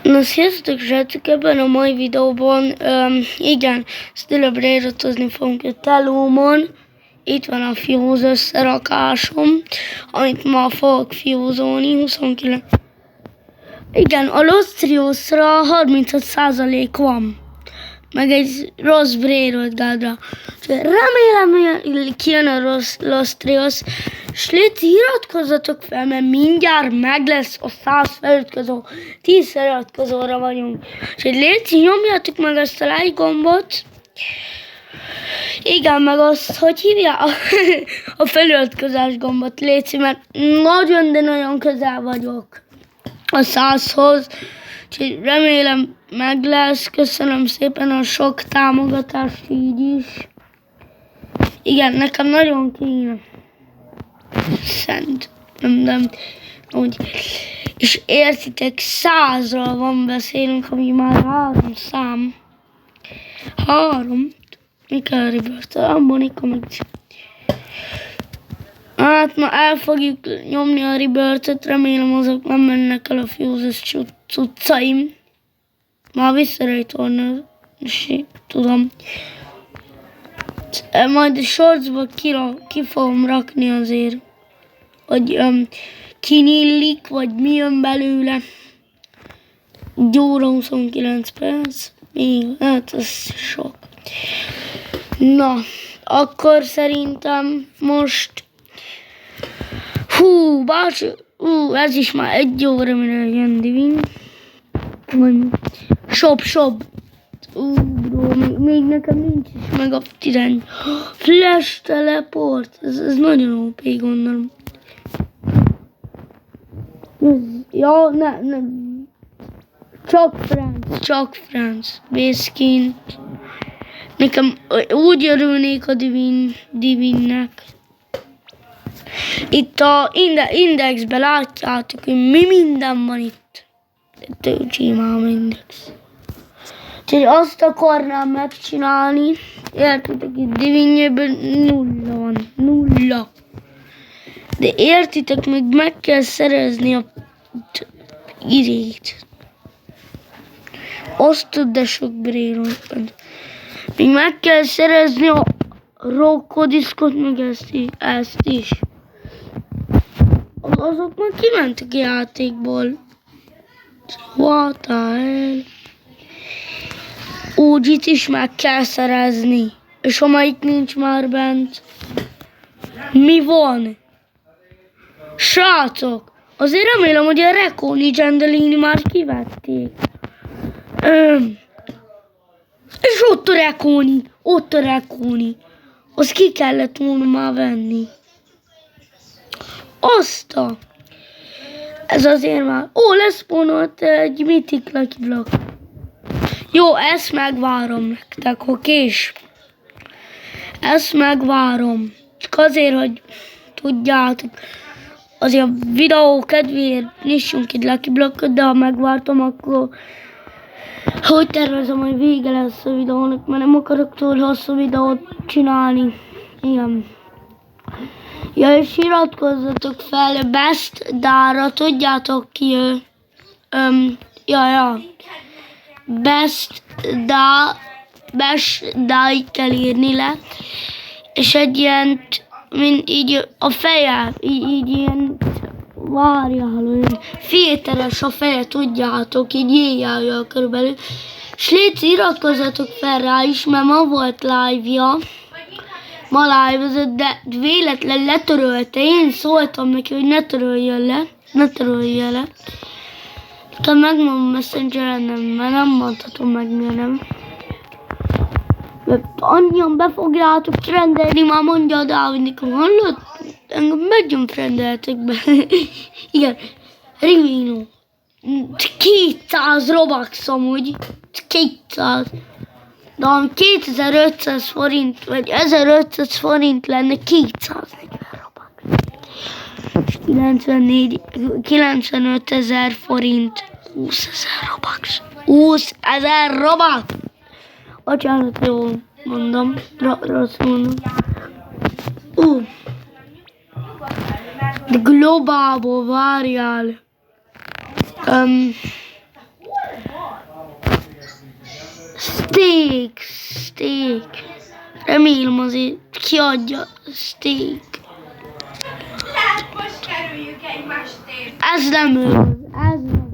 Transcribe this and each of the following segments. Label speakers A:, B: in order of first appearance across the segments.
A: Na sziasztok, srácok! Ebben a mai videóban, igen, Stillebbre iratozni fogunk a telómon. Itt van a fióz összerakásom, amit ma fogok fiózolni, 29. Igen, a Lost Triosra 35% van, meg egy rossz Braid Guardra. Remélem, hogy kijön a Lost Trios, és légy iratkozzatok fel, mert mindjárt meg lesz a 100 feliratkozó, 10 feliratkozóra vagyunk. És légy, nyomjatok meg azt a like gombot. Igen, meg azt, hogy hívja a feliratkozás gombot, légy, mert nagyon, de nagyon közel vagyok a 100-hoz. Úgyhogy remélem meg lesz. Köszönöm szépen a sok támogatást így is. Igen, nekem nagyon kéne. Szent. Nem. Úgy. És értitek, 100-ral van beszélünk, ami már 3 szám. 3. Mikor Rebirth? Monika meg. Hát ma el fogjuk nyomni a Rebirth-et, remélem azok nem mennek el a Fuses cuccaim. Már visszarejtolni, tudom. Majd a shortsba ki fogom rakni azért, hogy kinyílik, vagy mi jön belőle. 1 óra 29 perc, még, hát ez sok. Na, akkor szerintem most ez is már 1 óra, mire jön Divin. Shop. Bro, még nekem nincs is meg a 10. Flash teleport, ez nagyon OP, gondolom. Ja, ne. Csak France. Baskin. Nekem úgy örülnék a Divinnek. Itt a indexben látjátok, hogy mi minden van itt. Csímám index. Úgyhogy azt akarnám megcsinálni. Értitek, itt Divinjében 0 van. 0. De értitek, még meg kell szerezni a izét. Azt de sok Braid. Még meg kell szerezni a Rokodiskot, meg ezt is. Azok már kimentek a játékból. What the hell? OG-t is meg kell szerezni. És amelyik nincs már bent. Mi van? Srácok, azért remélem, hogy a Recon Legendalini már kivették. És ott a Reconi. Azt ki kellett volna már venni. Ez azért már. Leszponolt egy Mythic Lucky Block. Jó, ezt megvárom nektek, okés? Ezt megvárom. Csak azért, hogy tudjátok, azért a videó kedvéért nyissunk egy Lucky Blockot, de ha megvártam, akkor hogy tervezem, hogy vége lesz a videónak, mert nem akarok túl hosszú videót csinálni. Igen. Ja, és iratkozzatok fel Best Dára, tudjátok ki ő. Best Dá így kell írni le. És egy ilyen, mint így a feje, így ilyen, várjál, olyan filteres a feje, tudjátok, így éjjel körülbelül. És légy, iratkozzatok fel rá is, mert ma volt live-ja. Ma live-ozott, de véletlen letörölte. Én szóltam neki, hogy ne törölje le. Aztán megmondom Messengeren, mert nem mondhatom meg, miért nem. Mert annyian be fogjátok trendelni, már mondja a Dávidnikon, hallod? Engem meggyom trendeltek be. Igen, Rivino. 200 Robux amúgy. 200. De ami 2500 forint, vagy 1500 forint lenne, 240 Robux. 95 000 forint, 20 000 Robux. 20 000 Robux! Bocsánat, jól mondom, rossz mondom. De globálból várjál. Steak. Remélem azért kiadja steak.
B: Lehet most kerüljük egymás tér.
A: Ez nem ő. Ez nem.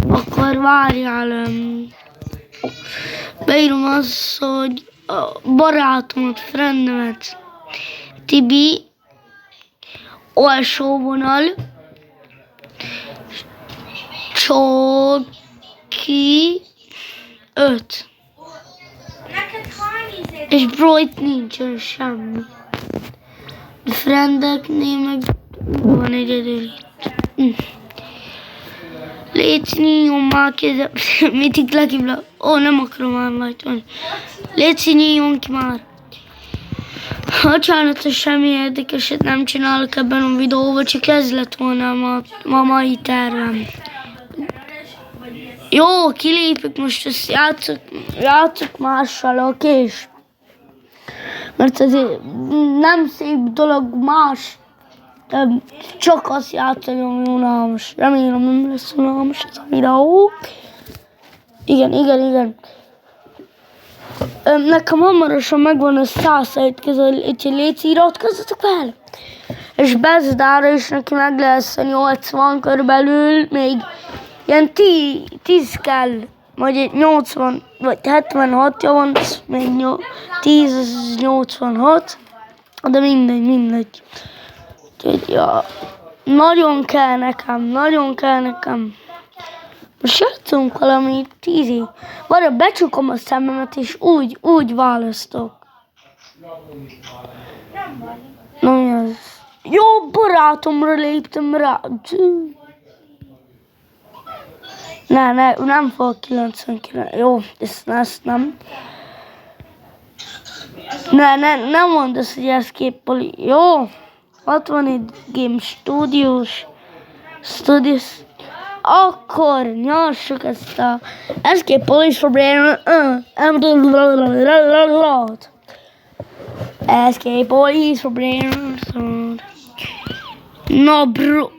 A: Akkor várjál. Beírom azt, hogy a barátomat, friendemet, Tibi, alsó vonal, Csoki, 5.
B: Neked hány izét?
A: És bro, itt nincsen semmi. A friendeknél meg van egy előtt. Légy nyíljon már kézzel. Mit itt lekívül? Nem akarom már lajtani. Légy nyíljon ki már. Bocsánat, hogy semmi érdekeset nem csinálok ebben a videóban, csak ez lett volna a mai tervem. Jó, kilépük most, ezt játszok mással, oké? Mert azért nem szép dolog más, de csak azt játszani, ami unalmas. Remélem nem lesz unalmas ez a videó. Igen. Nekem hamarosan megvan a 100 következő, úgyhogy légy iratkozzatok fel. És Bezdára is neki meg lesz 80 körülbelül, még ilyen 10 kell, vagy 80, vagy 76-ja van, még 10, 86, de mindegy. Úgyhogy ja, nagyon kell nekem. Most játszunk valami 10-ig. Várj, becsukom a szememet, és úgy választok. Na mi az? Jó barátomra léptem rá. Nem fog 99. Jó, ezt nem. Nem mondd azt, hogy Escape Police. Jó, 61 Game Studios. Akkor nyassuk ezt a Escape Police for Brain. Escape Police for Brain. Na bro.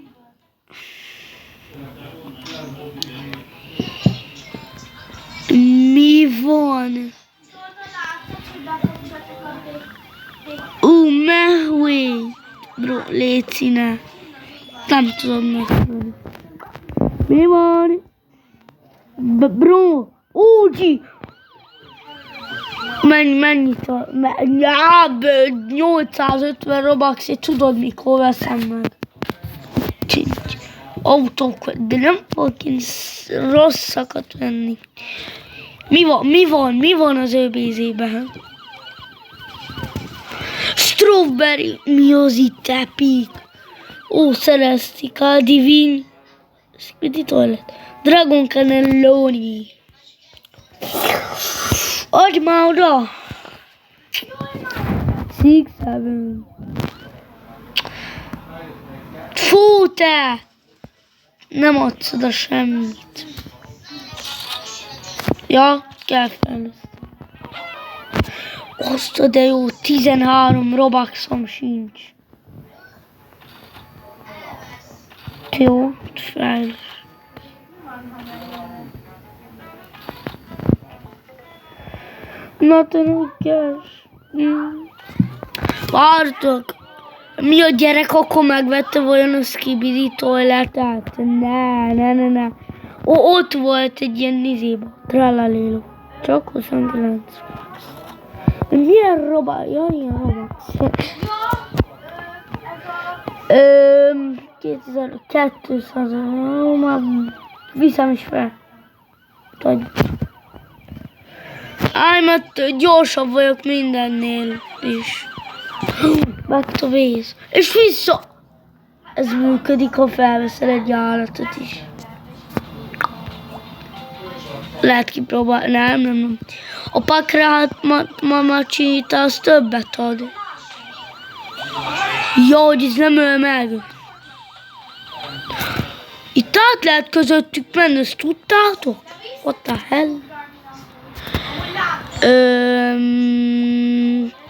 A: Mi van? Wait. Bro, légy színe. Nem tudom megfelelni. Mi van? Bro, Ugi! Mennyit van? 850 Robuxért, tudod mikor veszem meg? Autók, de nem fogok én rosszakat venni. Mi van az ő bézében? Strawberry, mi az itt epik? Celestica, Divine, Toilet, Dragon Cannelloni. Adj már oda! 6, 7. Fú, te! Nem adsz oda semmit. Ja, kell fejleszteni. Azt de jó, 13 Robuxom sincs. Jó, fejlesz. Na te nukás. Vártok. Mi a gyerek akkor megvette olyan a Skibidi Toiletet? Ne. Ott volt egy ilyen nizéba. Tralaléló. Csak 29. Milyen robot? Ja, ilyen robot. 2200. Már viszem is fel. Mert gyorsabb vagyok mindennél is. Back to base. És vissza! Ez működik, ha felveszel egy állatot is. Lehet kipróbálni. Nem. A pakrát mamacita az többet ad. Jó, hogy ez nem öl meg. Itt át lehet közöttük menni, ezt tudtátok? What the hell?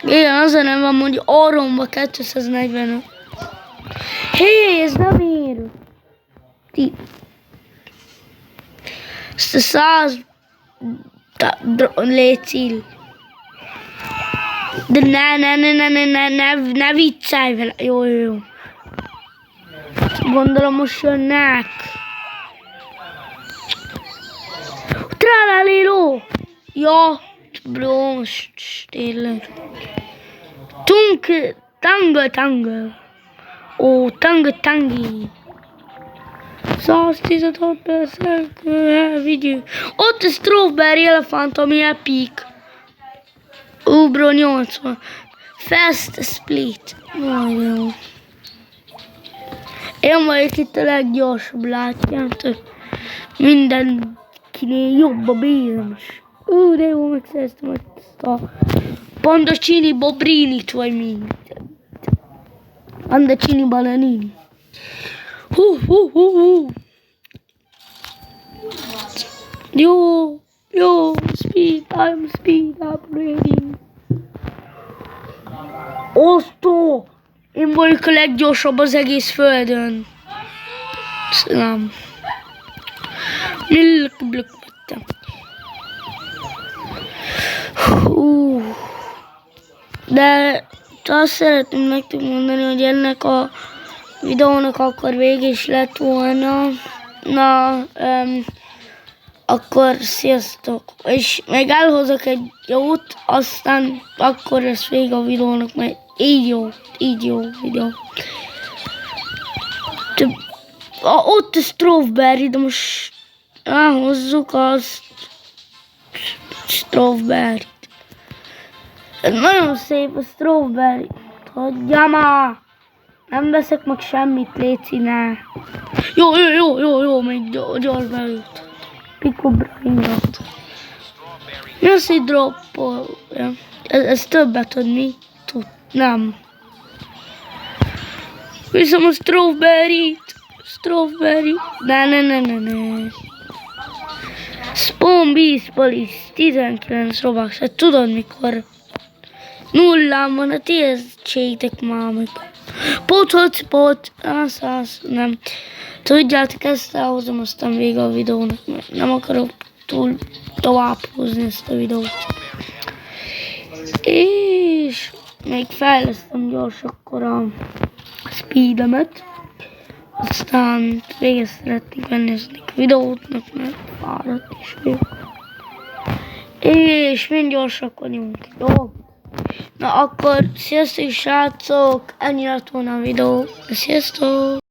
A: Igen, azért nem van, hogy arromba 245. Hé, ez nem ér. Ezt a 100 Léci. De ne viccelj vele. Jó. Gondolom most jönnek. Tralalilo. Ja, bro, most tényleg. Tangle. Ó, tangi. 116 percet vigyük. Ott a Strawberry Elephant, ami epic. Bro, 80. Fast Split. Majd jó. Én vagyok itt a leggyorsabb, látjátok? Mindenkinél jobb a bírás. De jó, megszereztem ezt a Pandacini Bobrinit, vagy mi? Pandacini Balanini. Jó, I'm speed upgrading. Osztó! Én vagyok a leggyorsabb az egész földön. Nem. Blök vettem. De azt szeretném nektek mondani, hogy ennek a videónak akkor vége is lett volna. Akkor sziasztok. És még elhozok egy jót, aztán akkor lesz vége a videónak, mert így jó videó. Ott a Strawberry, de most elhozzuk azt Strawberry-t. Nagyon szép a Strawberry. Hagyja már! Nem veszek meg semmit, léci, ne. Jó, még gyors bejut. Pico Brainrot. Mi az, hogy droppolja? Ez többet ad mi? Nem. Viszem a Strawberry-t. Ne. Spawn Beast Police 19 Robux. Hát tudod mikor? Nullám van, hát értsétek már mikor. Pot. Nem. Tudjátok, ezt elhozom, aztán vége a videónak, mert nem akarok tovább hozni ezt a videót. És még fejlesztem gyors akkor a speedemet. Aztán végig szeretnék venni ezt a videótnak, mert fáradt is vagyok. És mind gyorsak vagyunk, jó? Na akkor sziasztok srácok, ennyi lett volna a videó. Sziasztok!